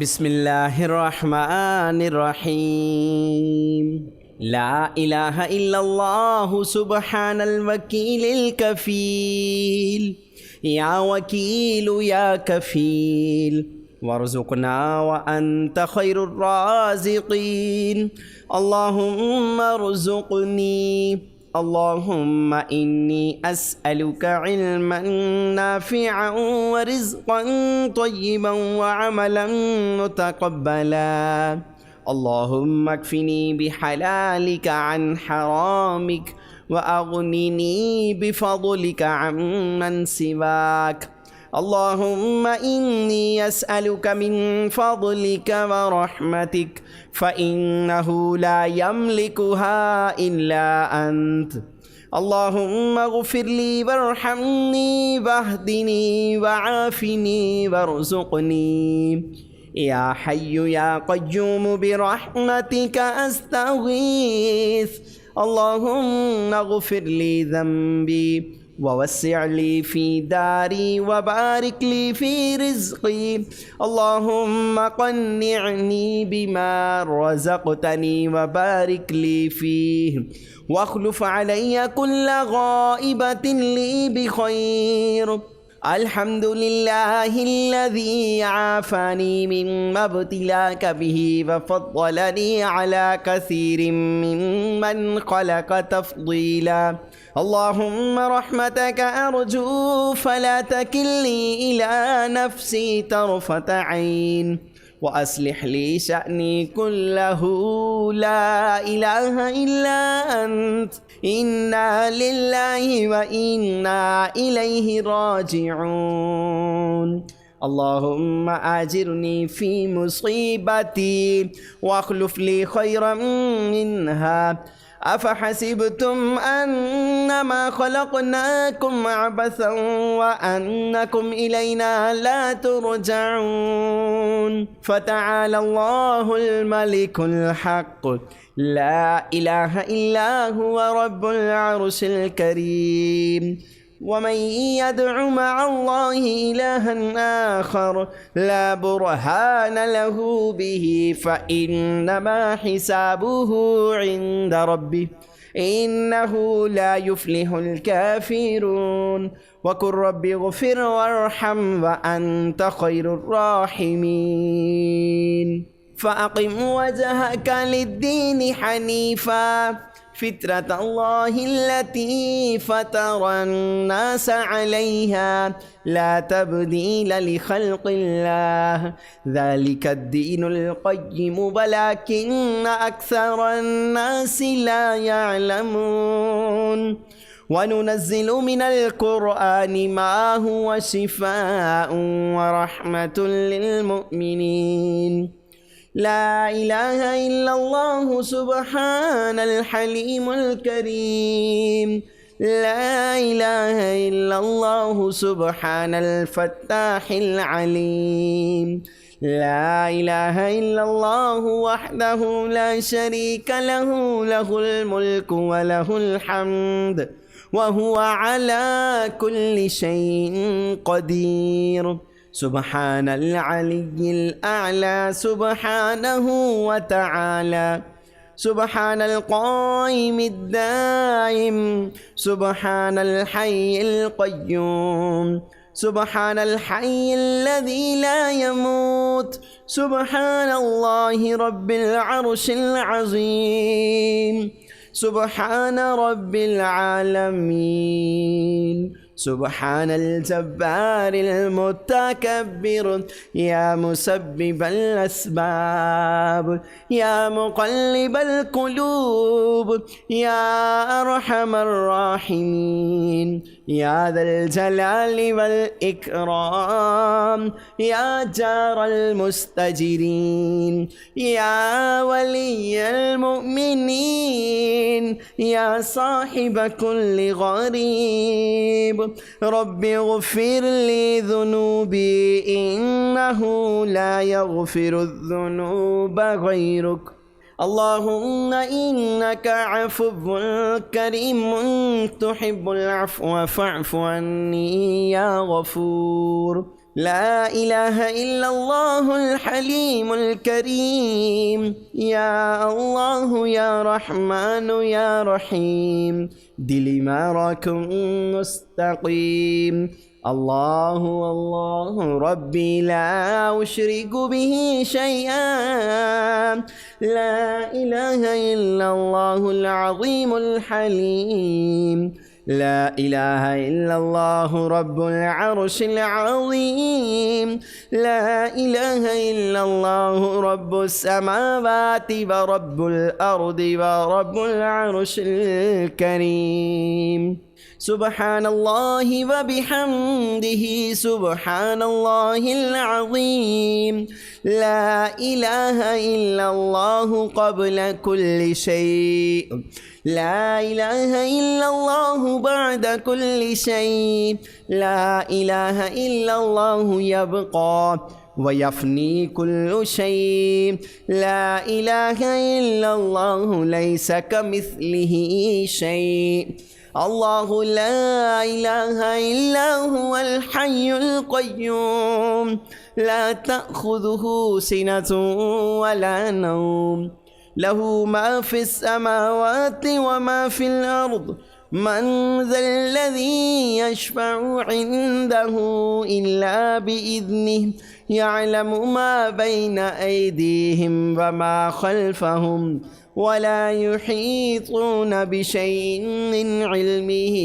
বিসমিল্লাহির রহমানির রহিম। লা ইলাহা ইল্লাল্লাহু সুবহানাল ওয়াকিলিল কাফিল। ইয়া ওয়াকিলু ইয়া কাফিল ওয়ারযুকনা ওয়া আনতা খায়রুর রাযিকিন। আল্লাহুম্মা রযুকনি اللهم إني أسألك علما نافعا ورزقا طيبا وعملا متقبلا. اللهم اكفني بحلالك عن حرامك وأغنني بفضلك عمن سواك. اللهم إني أسألك من فضلك ورحمتك فإنه لا يملكها إلا أنت. اللهم اغفر لي وارحمني واهدني وعافني وارزقني. يا حي يا قيوم برحمتك أستغيث. اللهم اغفر لي ذنبي ووسع لي في داري وبارك لي في رزقي. اللهم قنعني بما رزقتني وبارك لي فيه واخلف علي كل غائبة لي بخير. الحمد لله الذي عافاني مما ابتلاك به وفضلني على كثير ممن خلق تفضيلا. اللهم رحمتك أرجو فلا تكلني إلى نفسي طرفة عين وأصلح لي شأني كله لا إله إلا أنت. إنا لله وإنا إليه راجعون. اللهم آجرني في مصيبتي واخلف لي خيرا منها. أفحسبتم أنما خلقناكم عبثا وأنكم إلينا لا ترجعون. فتعالى الله الملك الحق لا إله إلا هو رب العرش الكريم. ومن يدع مع الله إلها آخر لا برهان له به فإنما حسابه عند ربه إنه لا يفلح الكافرون. وقل رب اغفر وارحم وأنت خير الراحمين. فأقم وجهك للدين حنيفا فطرة الله التي فطر الناس عليها لا تبديل لخلق الله ذلك الدين القيم ولكن أكثر الناس لا يعلمون. وننزل من القرآن ما هو شفاء ورحمة للمؤمنين. لا إله إلا الله سبحان الحليم الكريم. لا إله إلا الله سبحان الفتاح العليم. لا إله إلا الله وحده لا شريك له له الملك وله الحمد وهو على كل شيء قدير. سبحان العلي الأعلى سبحانه وتعالى. سبحان القائم الدائم سبحان الحي القيوم. سبحان الحي الذي لا يموت. سبحان الله رب العرش العظيم. سبحان رب العالمين. سبحان الجبار المتكبر. يا مسبب الأسباب يا مقلب القلوب يا أرحم الراحمين. يا ذا الجلال والإكرام يا جار المستجيرين. يا ولي المؤمنين يا صاحب كل غريب. رب اغفر لي ذنوبي إنه لا يغفر الذنوب غيرك. اللهم إنك عفو كريم تحب العفو فاعف عني يا غفور. لا إله إلا الله الحليم الكريم. يا الله يا رحمن يا رحيم دل ما راكم مستقيم. الله الله ربي لا أشرك به شيئا. لا إله إلا الله العظيم الحليم. لا إله إلا الله رب العرش العظيم. لا إله إلا الله رب السماوات ورب الأرض ورب العرش الكريم. سبحان الله وبحمده سبحان الله العظيم. لا إله إلا الله قبل كل شيء. لا إله إلا الله بعد كل شيء. لا إله إلا الله يبقى ويفني كل شيء. لا إله إلا الله ليس كمثله شيء. الله لا إله إلا هو الحي القيوم لا تأخذه سنة ولا نوم له ما في السماوات وما في الأرض. من ذا الذي يشفع عنده إلا بإذنه يعلم ما بين أيديهم وما خلفهم ولا يحيطون بشيء من علمه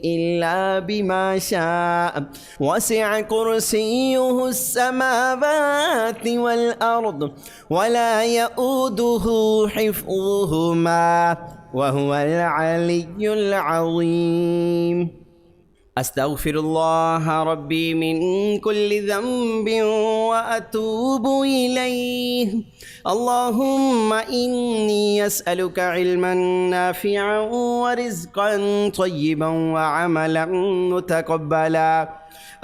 إلا بما شاء. وسع كرسيه السماوات والأرض ولا يؤوده حفظهما وهو العلي العظيم. أستغفر الله ربي من كل ذنب وأتوب إليه. اللهم إني أسألك علما نافعا ورزقا طيبا وعملا متقبلا.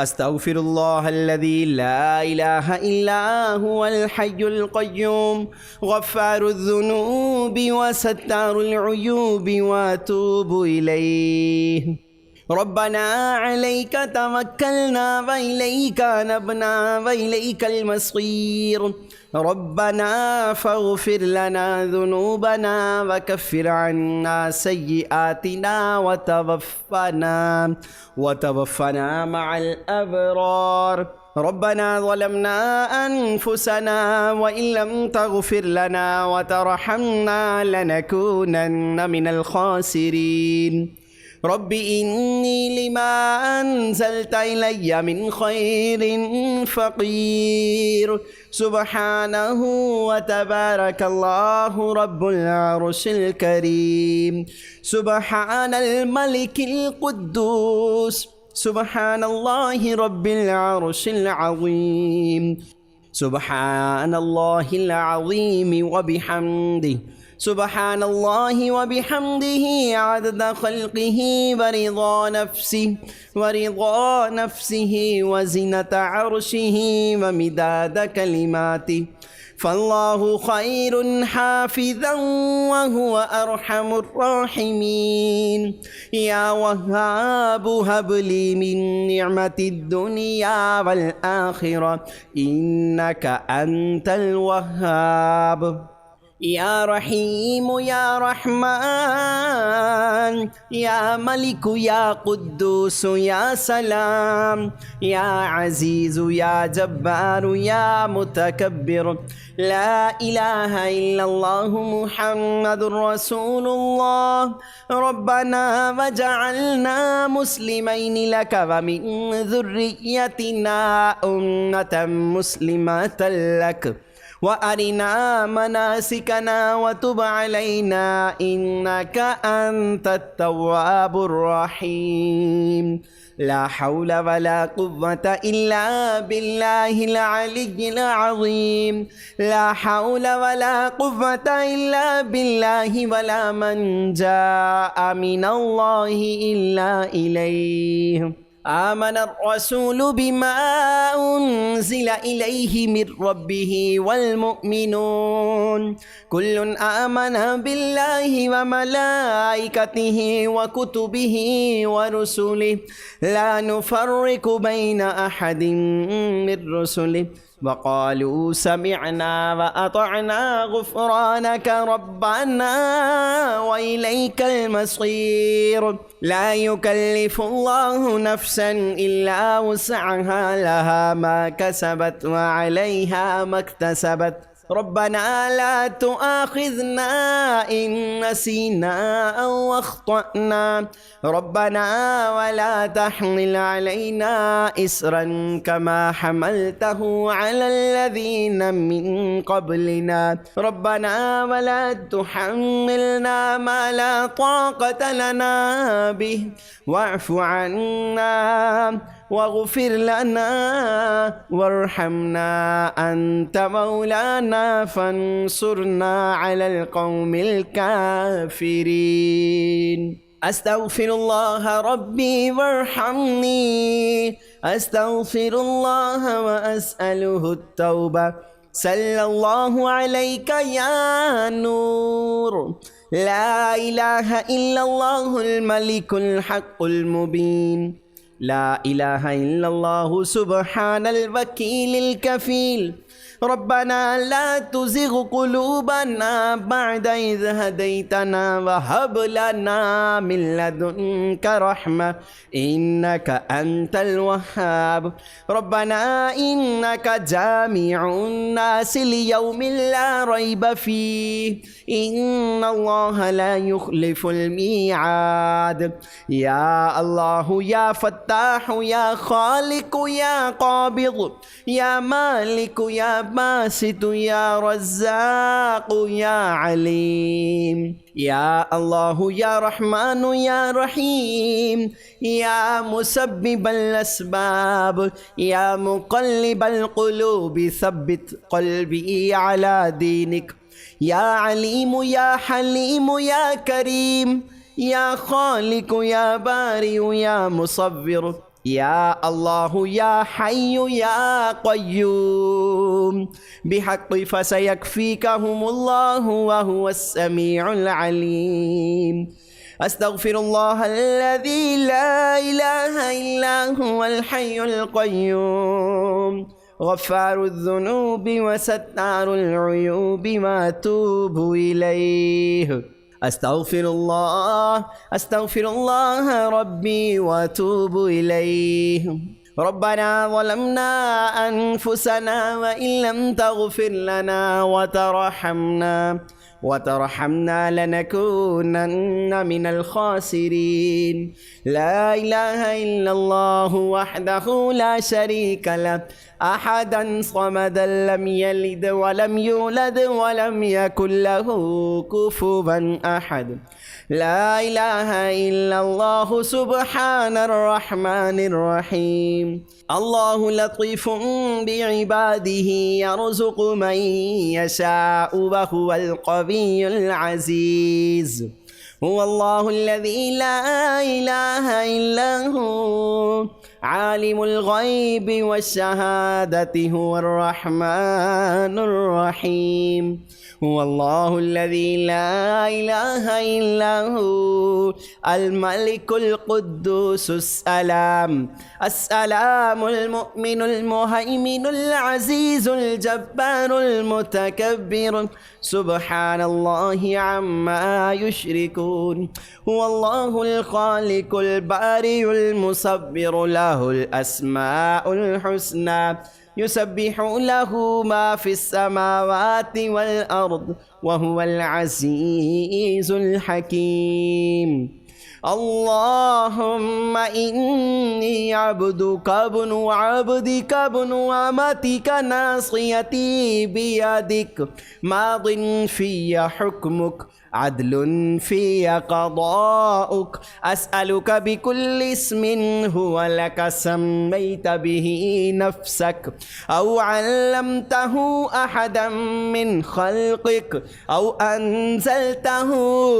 أستغفر الله الذي لا إله إلا هو الحي القيوم غفار الذنوب وستار العيوب وأتوب إليه. ربنا عليك توكلنا وإليك نبنا وإليك المصير. ربنا فاغفر لنا ذنوبنا وكفر عنا سيئاتنا وتوفنا مع الأبرار. ربنا ظلمنا أنفسنا وإن لم تغفر لنا وترحمنا لنكونن من الخاسرين. رب إني لما أنزلت إلي من خير فقير. سبحانه وتبارك الله رب العرش الكريم. سبحان الملك القدوس. سبحان الله رب العرش العظيم. سبحان الله العظيم وبحمده. سبحان الله وبحمده عدد خلقه ورضا نفسه وزنة عرشه ومداد كلماته. فالله خير حافظا وهو أرحم الراحمين. يا وهاب هب لي من نعمة الدنيا والآخرة إنك أنت الوهاب. يا رحيم يا رحمن يا ملك يا قدوس يا سلام يا عزيز يا جبار يا متكبر. لا إله إلا الله محمد رسول الله. ربنا وجعلنا مسلمين لك ومن ذريتنا أمة مسلمة لك وأرنا مناسكنا وتب علينا إنك أنت التواب الرحيم. لا حول ولا قوة إلا بالله العلي العظيم. لا حول ولا قوة إلا بالله ولا من جاء من الله إلا إليه. آمن الرسول بما أنزل إليه من ربه والمؤمنون كل آمن بالله وملائكته وكتبه ورسله لا نفرق بين أحد من رسله وقالوا سمعنا وأطعنا غفرانك ربنا وإليك المصير لا يكلف الله نفسا إلا وسعها لها ما كسبت وعليها ما اكتسبت ربنا لا تؤاخذنا إن نسينا أو أخطأنا ربنا ولا تحمل علينا إسرا كما حملته على الذين من قبلنا ربنا ولا تحملنا ما لا طاقة لنا به واعف عنا واغفر لنا وارحمنا أنت مولانا فانصرنا على القوم الكافرين أستغفر الله ربي وارحمني أستغفر الله وأسأله التوبة صلى الله عليك يا نور لا إله إلا الله الملك الحق المبين لا إله إلا الله سبحان الوكيل الكفيل ربنا لا تزغ قلوبنا بعد إذ هديتنا وهب لنا من لدنك رحمة إنك أنت الوهاب ربنا إنك جامع الناس ليوم لا ريب فيه إن الله لا يخلف الميعاد يا الله يا فتاح يا خالق يا قابض يا مالك يا باسط يا رزاق يا عليم يا الله يا رحمن يا رحيم يا مسبب الأسباب يا مقلب القلوب ثبت قلبي على دينك يا عليم يا حليم يا كريم يا خالق يا بارئ يا مصور يا الله يا حي يا قيوم بحق فسيكفيكهم الله وهو السميع العليم أستغفر الله الذي لا إله إلا هو الحي القيوم غفار الذنوب وستار العيوب وأتوب إليه أستغفر الله ربي وأتوب إليه ربنا ظلمنا أنفسنا وإن لم تغفر لنا وترحمنا لنكونن من الخاسرين لا إله إلا الله وحده لا شريك له أحدا صمدا لم يلد ولم يولد ولم يكن له كفوا أحد لا إله إلا الله سبحان الرحمن الرحيم الله لطيف بعباده يرزق من يشاء وهو القوي العزيز هو الله الذي لا إله إلا هو عالم الغيب والشهادة هو الرحمن الرحيم هو الله الذي لا إله إلا هو الملك القدوس السلام المؤمن المهيمن العزيز الجبار المتكبر سبحان الله عما يشركون هو الله الخالق البارئ المصبر له الأسماء الحسنى يسبح له ما في السماوات والأرض وهو العزيز الحكيم اللهم إني عبدك ابن عبدك ابن أمتك ناصيتي بيدك ماض في حكمك عدل في قضاؤك أسألك بكل اسم هو لك سميت به نفسك أو علمته أحدا من خلقك أو أنزلته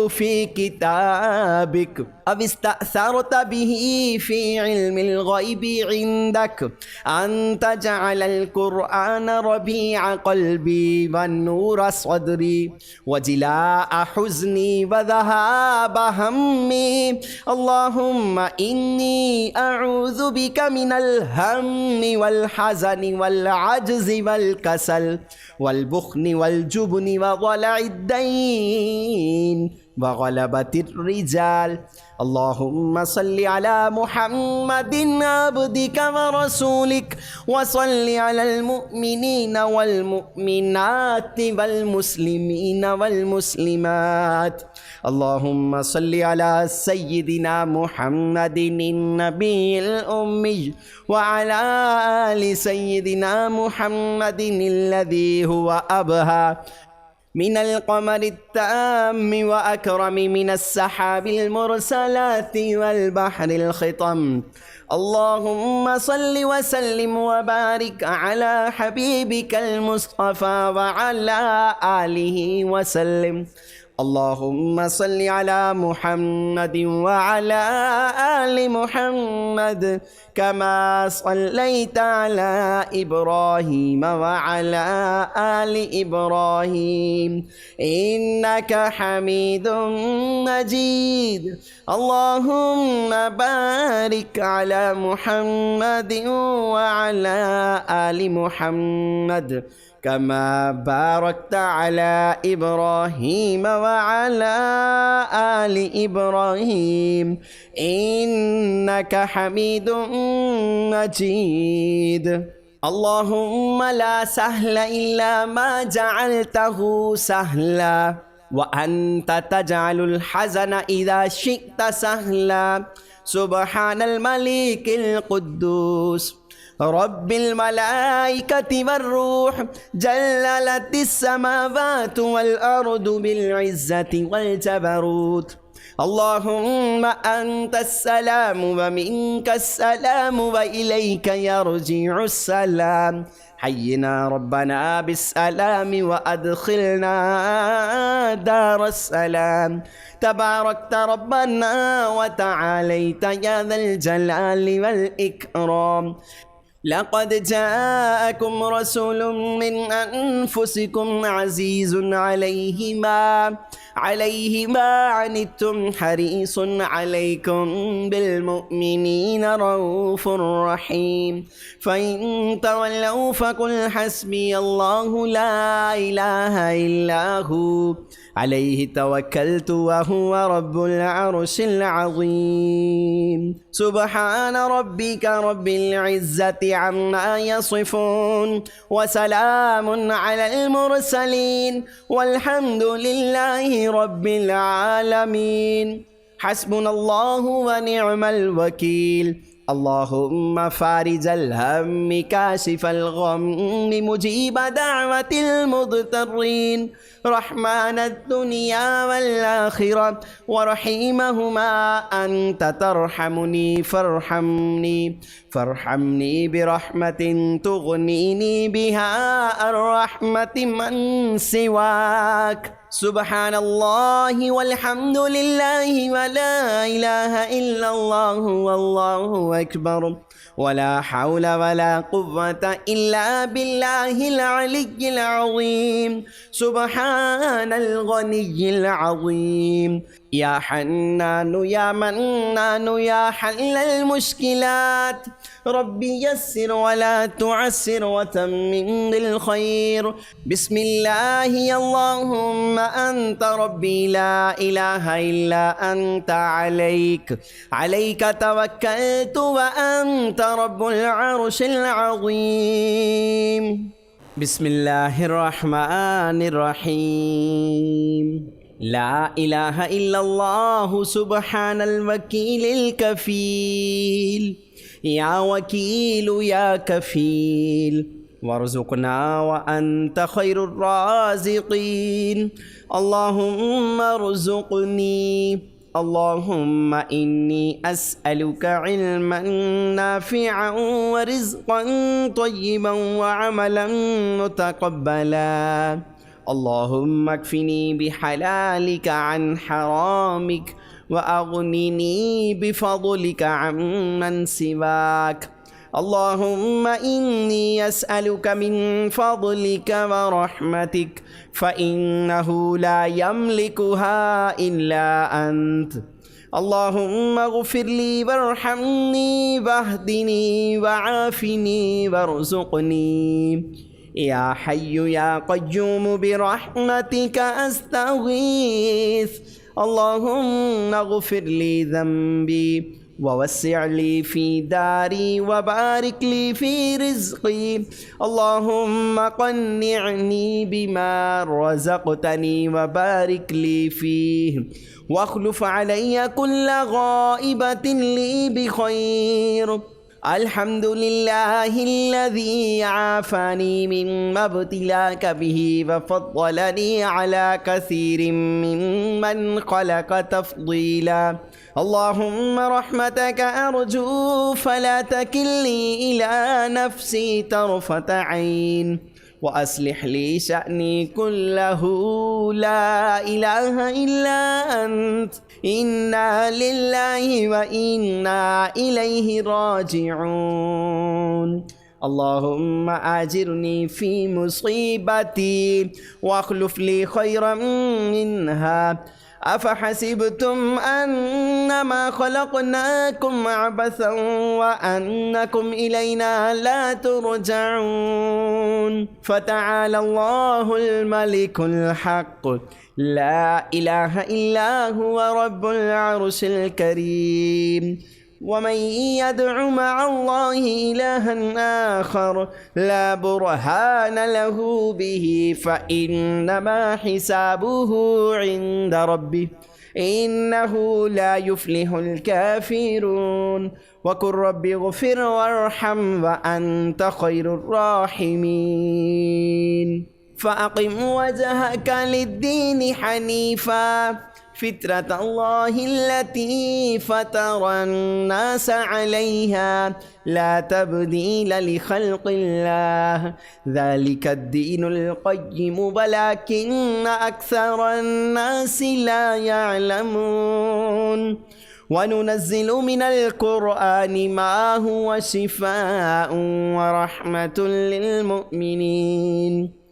في كتابك أو استأثرت به في علم الغيب عندك أن تجعل القرآن ربيع قلبي والنور صدري وجلاء حزني وذهاب همي. اللهم إني أعوذ بك من الهم والحزن والعجز والكسل والبخل والجبن وضلع الدين وغلبة الرجال. اللهم صل على محمد عبدك ورسولك وصل على المؤمنين والمؤمنات والمسلمين والمسلمات. اللهم صل على سيدنا محمد النبي الأمي وعلى آل سيدنا محمد الذي هو أبهى من القمر التام وأكرم من السحاب المرسلات والبحر الخطم. اللهم صل وسلم وبارك على حبيبك المصطفى وعلى آله وسلم. اللهم صل على محمد وعلى آل محمد كما صليت على إبراهيم وعلى آل إبراهيم إنك حميد مجيد. اللهم بارك على محمد وعلى آل محمد كما باركت على إبراهيم وعلى آل إبراهيم إنك حميد مجيد. اللهم لا سهل إلا ما جعلته سهلا وأنت تجعل الحزن إذا شئت سهلا. سبحان الملك القدوس رب الملائكة والروح جللت السماوات والأرض بالعزة والجبروت. اللهم أنت السلام ومنك السلام وإليك يرجع السلام. حينا ربنا بالسلام وأدخلنا دار السلام. تباركت ربنا وتعاليت يا ذا الجلال والإكرام. لقد جاءكم رسول من أنفسكم عزيز عليه ما عنتم حريص عليكم بالمؤمنين رؤوف رحيم. فإن تولوا فقل حسبي الله لا إله إلا هو عليه توكلت وهو رب العرش العظيم. سبحان ربك رب العزة عما يصفون وسلام على المرسلين والحمد لله رب العالمين. حسبنا الله ونعم الوكيل. اللهم فارج الهم كاشف الغم مجيب دعوة المضطرين رحمن الدنيا والآخرة ورحيمهما أنت ترحمني فارحمني برحمة تغنيني بها الرحمة من سواك. سبحان الله والحمد لله ولا إله إلا الله والله أكبر ولا حول ولا قوة إلا بالله العلي العظيم. سبحان الغني العظيم. يا حنان يا منان يا حل المشكلات ربي يسر ولا تعسر وتمم بالخير. بسم الله اللهم أنت ربي لا إله إلا أنت عليك توكلت وأنت رب العرش العظيم. بسم الله الرحمن الرحيم. لا إله إلا الله سبحان الوكيل الكفيل. يا وكيل يا كفيل وارزقنا وأنت خير الرازقين. اللهم ارزقني. اللهم إني أسألك علما نافعا ورزقا طيبا وعملا متقبلا. اللهم اكفني بحلالك عن حرامك وأغنني بفضلك عمن سواك. اللهم إني أسألك من فضلك ورحمتك فإنه لا يملكها إلا أنت. اللهم اغفر لي وارحمني واهدني وعافني وارزقني. يا حي يا قيوم برحمتك أستغيث. اللهم اغفر لي ذنبي ووسع لي في داري وبارك لي في رزقي. اللهم قنعني بما رزقتني وبارك لي فيه، واخلف علي كل غائبة لي بخير. الحمد لله الذي عافاني مما ابتلاك به وفضلني على كثير ممن خلق تفضيلا. اللهم رحمتك أرجو فلا تكلني إلى نفسي طرفة عين، وأصلح لي شأني كله لا إله إلا أنت. إنا لله وإنا إليه راجعون. اللهم آجرني في مصيبتي واخلف لي خيرا منها. أفحسبتم أنما خلقناكم عبثا وأنكم إلينا لا ترجعون. فتعالى الله الملك الحق لا إله إلا هو رب العرش الكريم. ومن يدع مع الله إلها آخر لا برهان له به فإنما حسابه عند ربه إنه لا يفلح الكافرون. وقل رب اغفر وارحم وأنت خير الراحمين. فأقم وجهك للدين حنيفا فطرة الله التي فطر الناس عليها لا تبديل لخلق الله ذلك الدين القيم ولكن أكثر الناس لا يعلمون. وننزل من القرآن ما هو شفاء ورحمة للمؤمنين.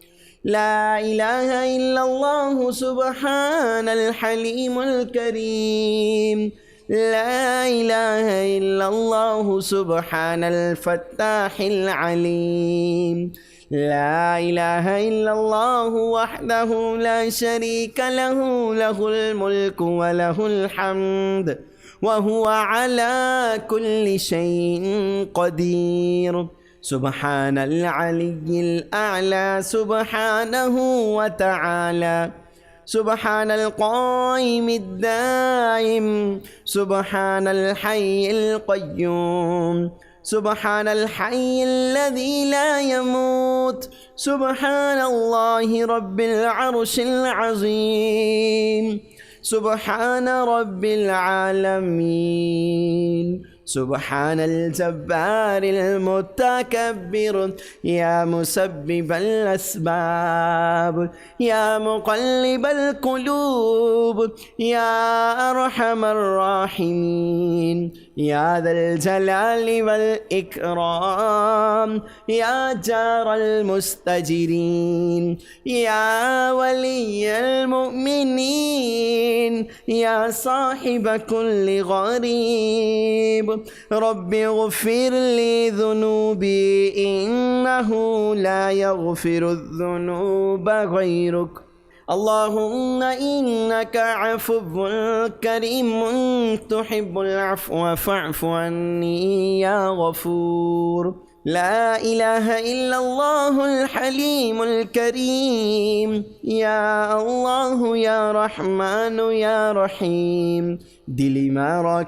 لا إله إلا الله سبحان الحليم الكريم. لا إله إلا الله سبحان الفتاح العليم. لا إله إلا الله وحده لا شريك له، له الملك وله الحمد وهو على كل شيء قدير. سبحان العلي الأعلى سبحانه وتعالى. سبحان القائم الدائم. سبحان الحي القيوم. سبحان الحي الذي لا يموت. سبحان الله رب العرش العظيم. سبحان رب العالمين. سبحان الجبار المتكبر. يا مسبب الأسباب، يا مقلب القلوب، يا أرحم الراحمين، يا ذا الجلال والإكرام، يا جار المستجرين، يا ولي المؤمنين، يا صاحب كل غريب. رب اغفر لي ذنوبي إنه لا يغفر الذنوب غيرك. اللهم إنك عفو كريم تحب العفو فاعف عني يا غفور. لا إله إلا الله الحليم الكريم. يا الله يا رحمن يا رحيم دلی مرا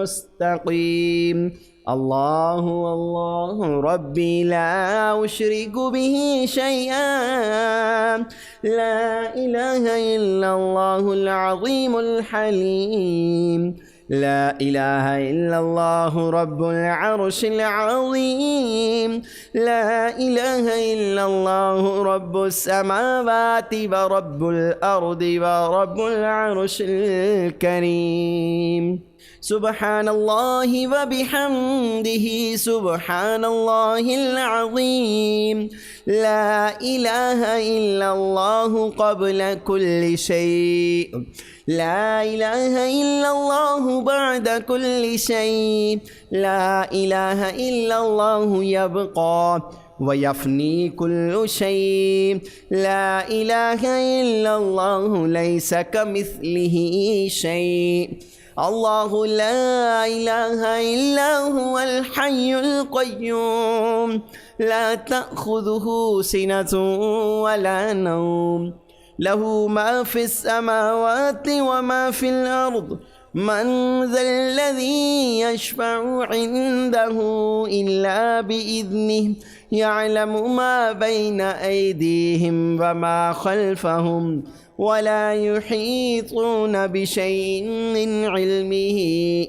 مستقيم. الله الله ربي لا أشرك به شيئا. لا إله إلا الله العظيم الحليم. لا إله إلا الله رب العرش العظيم. لا إله إلا الله رب السماوات ورب الأرض ورب العرش الكريم. سبحان الله وبحمده سبحان الله العظيم. لا إله إلا الله قبل كل شيء. لا إله إلا الله بعد كل شيء. لا إله إلا الله يبقى ويفني كل شيء. لا إله إلا الله ليس كمثله شيء. الله لا إله إلا هو الحي القيوم لا تأخذه سنة ولا نوم له ما في السماوات وما في الأرض. من ذا الذي يشفع عنده إلا بإذنه يعلم ما بين أيديهم وما خلفهم ولا يحيطون بشيء من علمه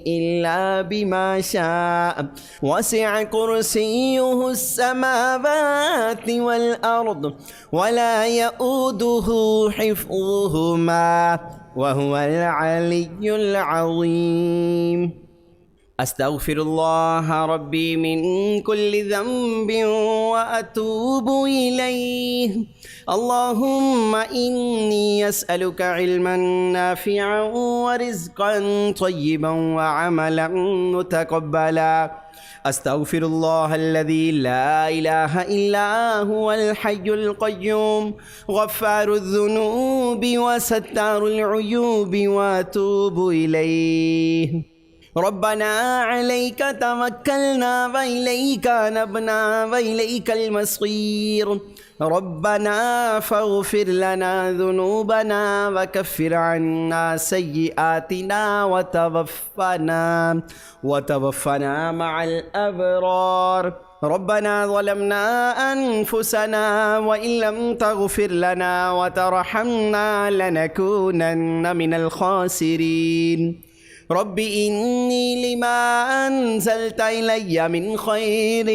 إلا بما شاء. وسع كرسيه السماوات والأرض ولا يؤوده حفظهما وهو العلي العظيم. أستغفر الله ربي من كل ذنب وأتوب إليه. اللهم إني أسألك علما نافعا ورزقا طيبا وعملا متقبلا. أستغفر الله الذي لا إله إلا هو الحي القيوم غفار الذنوب وستار العيوب وأتوب إليه. ربنا عليك توكلنا وإليك نبنا وإليك المصير. ربنا فاغفر لنا ذنوبنا وكفر عنا سيئاتنا وتوفنا مع الأبرار. ربنا ظلمنا أنفسنا وإن لم تغفر لنا وترحمنا لنكونن من الخاسرين. رب إني لما أنزلت إلي من خير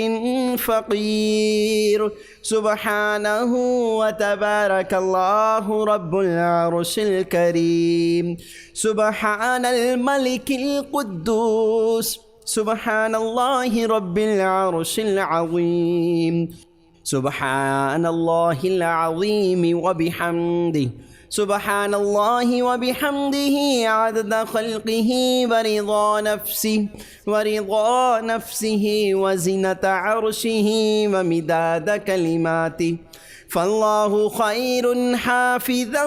فقير. سبحانه وتبارك الله رب العرش الكريم. سبحان الملك القدوس. سبحان الله رب العرش العظيم. سبحان الله العظيم وبحمده. سبحان الله وبحمده عدد خلقه ورضا نفسه وزنة عرشه ومداد كلماته. فالله خير حافظا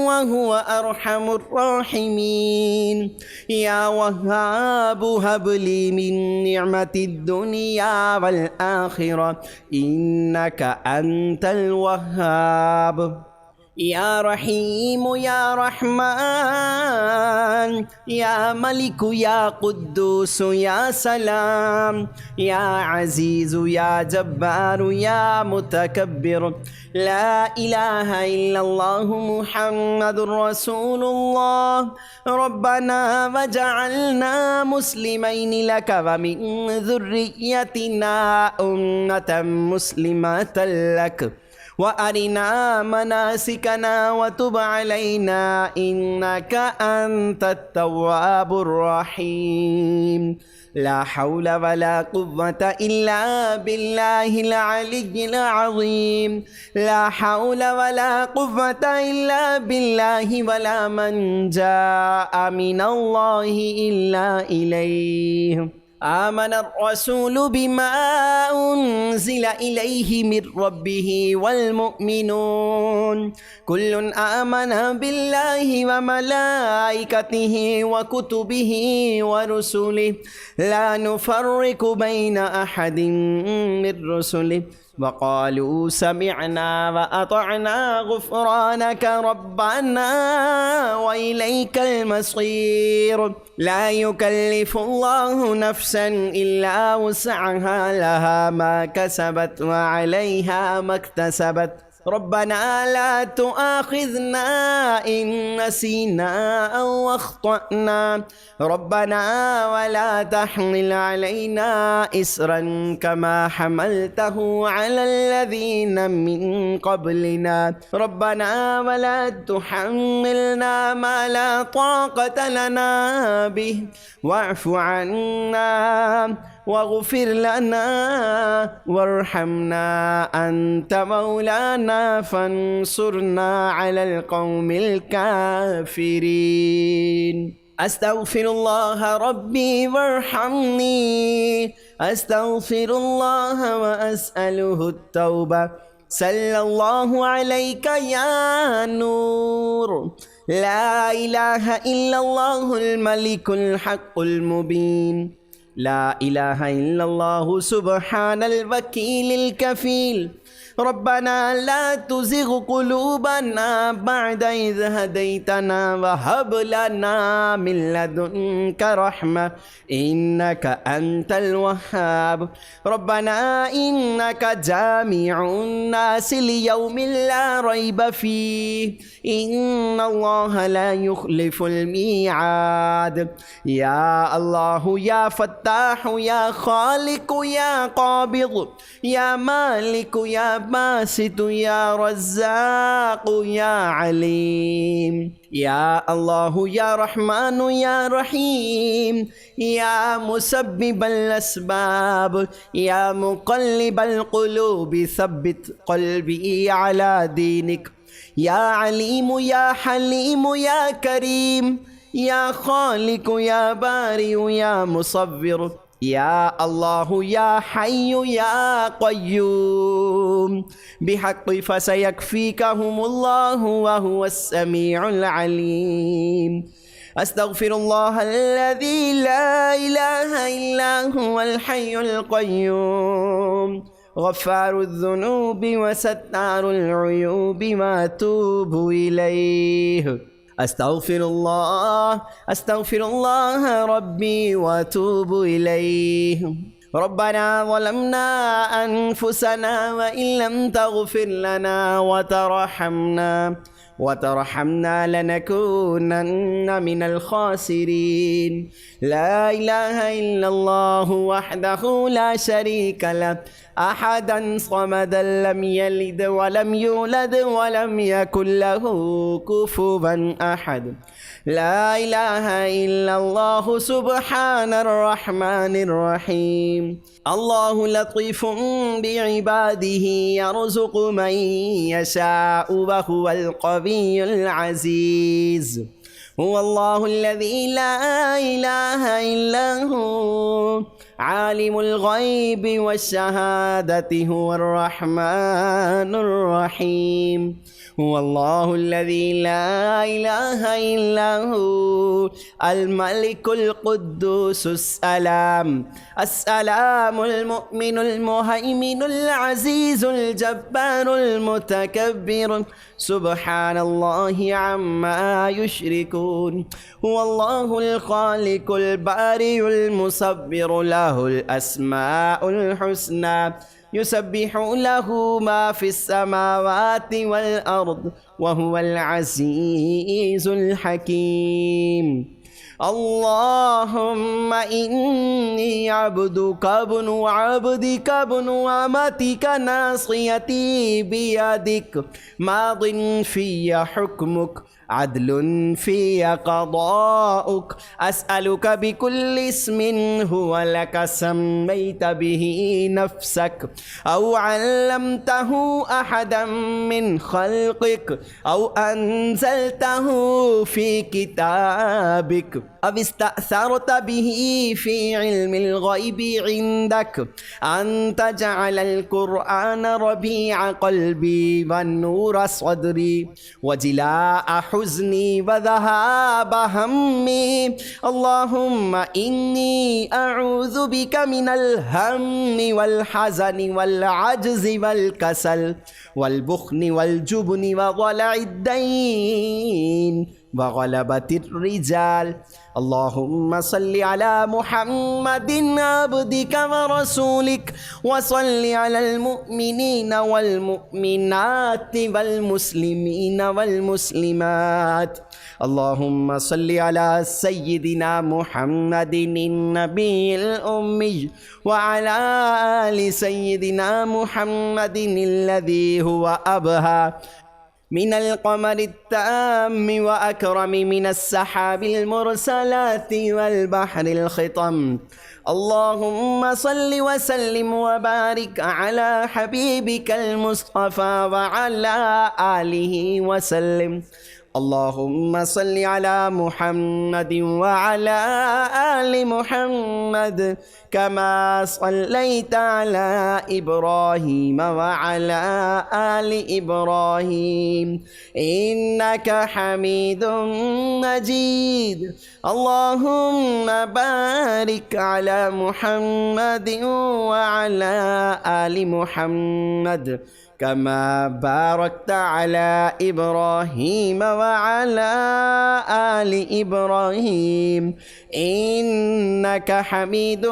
وهو أرحم الراحمين. يا وهاب هب لي من نعمة الدنيا والآخرة إنك أنت الوهاب. يا رحيم يا رحمن يا ملك يا قدوس يا سلام يا عزيز يا جبار يا متكبر. لا إله إلا الله محمد رسول الله. ربنا وجعلنا مسلمين لك ومن ذريتنا أمة مسلمة لك وأرنا مناسكنا وتب علينا إنك أنت التواب الرحيم. لا حول ولا قوة إلا بالله العلي العظيم. لا حول ولا قوة إلا بالله ولا منجا من الله إلا إليه. آمن الرسول بما أنزل إليه من ربه والمؤمنون كل آمن بالله وملائكته وكتبه ورسله لا نفرق بين أحد من رسله وقالوا سمعنا وأطعنا غفرانك ربنا وإليك المصير. لا يكلف الله نفسا إلا وسعها لها ما كسبت وعليها ما اكتسبت ربنا لا تؤاخذنا إن نسينا أو أخطأنا ربنا ولا تحمل علينا إصرا كما حملته على الذين من قبلنا ربنا ولا تحملنا ما لا طاقة لنا به واعف عنا واغفر لنا وارحمنا أنت مولانا فانصرنا على القوم الكافرين أستغفر الله ربي وارحمني أستغفر الله وأسأله التوبة صلى الله عليك يا نور لا إله إلا الله الملك الحق المبين لا إله إلا الله سبحان الوكيل الكفيل ربنا لا تزغ قلوبنا بعد إذ هديتنا وهب لنا من لدنك رحمة إنك أنت الوهاب ربنا إنك جامع الناس ليوم لا ريب فيه إن الله لا يخلف الميعاد يا الله يا فتاح يا خالق يا قابض يا مالك يا باسط يا رزاق يا عليم يا الله يا رحمن يا رحيم يا مسبب الأسباب يا مقلب القلوب ثبت قلبي على دينك يا عليم يا حليم يا كريم يا خالق يا بارئ يا مصور يا الله يا حي يا قيوم بحق فسيكفيكهم الله وهو السميع العليم أستغفر الله الذي لا إله إلا هو الحي القيوم غفار الذنوب وستار العيوب وأتوب إليه أستغفر الله ربي وأتوب إليه ربنا ظلمنا أنفسنا وإن لم تغفر لنا وترحمنا لنكونن من الخاسرين لا إله إلا الله وحده لا شريك له أحدا صمدا لم يلد ولم يولد ولم يكن له كفوا أحد لا إله إلا الله سبحان الرحمن الرحيم الله لطيف بعباده يرزق من يشاء وهو القوي العزيز هو الله الذي لا إله إلا هو عالم الغيب والشهادة هو الرحمن الرحيم هو الله الذي لا إله إلا هو الملك القدوس السلام المؤمن المهيمن العزيز الجبار المتكبر سبحان الله عما يشركون هو الله الخالق البارئ المصبر له الأسماء الحسنى يسبح له ما في السماوات والأرض وهو العزيز الحكيم اللهم إني عبدك ابن عبدك ابن أمتك ناصيتي بيدك ماض في حكمك عدل في قضاؤك أسألك بكل اسم هو لك سميت به نفسك أو علمته أحدا من خلقك أو أنزلته في كتابك أو استأثرت به في علم الغيب عندك أن تجعل القرآن ربيع قلبي والنور صدري وجلاء حزني وذهاب همي اللهم إني أعوذ بك من الهم والحزن والعجز والكسل والبخل والجبن وضلع الدين وغلبت الرجال. اللهم صل على محمد عبدك ورسولك وصل على المؤمنين والمؤمنات والمسلمين والمسلمات. اللهم صل على سيدنا محمد النبي الأمي وعلى آل سيدنا محمد الذي هو أبهى من القمر التام وأكرم من السحاب المرسلات والبحر الخطم. اللهم صل وسلم وبارك على حبيبك المصطفى وعلى آله وسلم. اللهم صل على محمد وعلى آل محمد كما صليت على إبراهيم وعلى آل إبراهيم إنك حميد مجيد. اللهم بارك على محمد وعلى آل محمد كما باركت على إبراهيم وعلى آل إبراهيم إنك حميد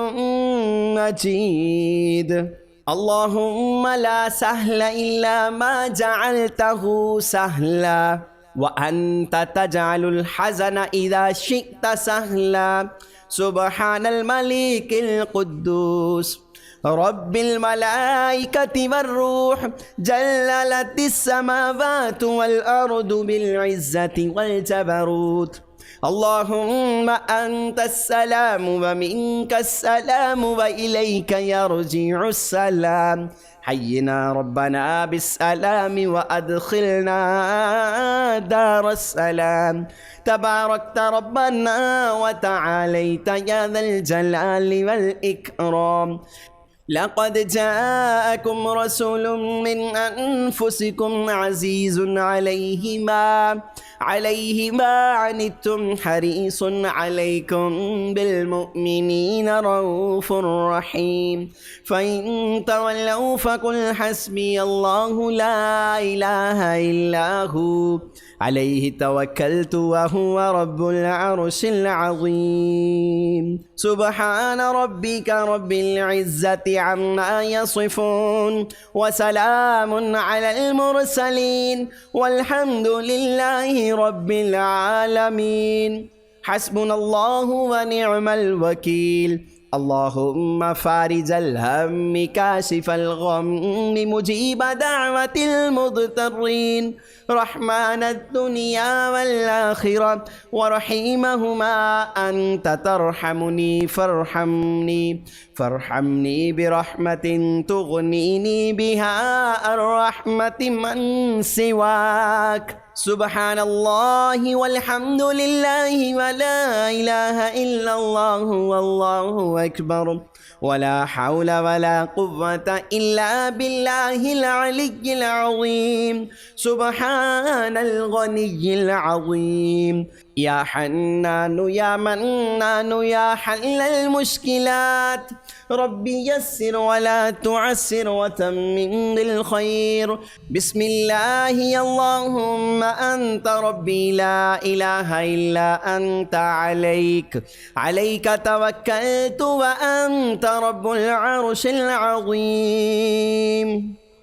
مجيد. اللهم لا سهل إلا ما جعلته سهلا وأنت تجعل الحزن إذا شئت سهلا. سبحان الملك القدوس رب الملائكة والروح جللت السماوات والأرض بالعزة والجبروت. اللهم أنت السلام ومنك السلام وإليك يرجع السلام. حينا ربنا بالسلام وأدخلنا دار السلام. تباركت ربنا وتعاليت يا ذا الجلال والإكرام. لقد جاءكم رسول من أنفسكم عزيز عليه ما عنتم حريص عليكم بالمؤمنين رؤوف رحيم. فإن تولوا فقل حسبي الله لا إله إلا هو عليه توكلت وهو رب العرش العظيم. سبحان ربك رب العزة عما يصفون وسلام على المرسلين والحمد لله رب العالمين. حسبنا الله ونعم الوكيل. اللهم فارج الهم كاشف الغم مجيب دعوة المضطرين رحمن الدنيا والآخرة ورحيمهما أنت ترحمني فارحمني برحمة تغنيني بها عن رحمة من سواك. سبحان الله والحمد لله ولا إله إلا الله والله أكبر ولا حول ولا قوة إلا بالله العلي العظيم. سبحان الغني العظيم. يا حنان يا منان يا حل المشكلات ربي يسر ولا تعسر وتمم بالخير. بسم الله اللهم أنت ربي لا إله إلا أنت عليك توكلت وأنت رب العرش العظيم.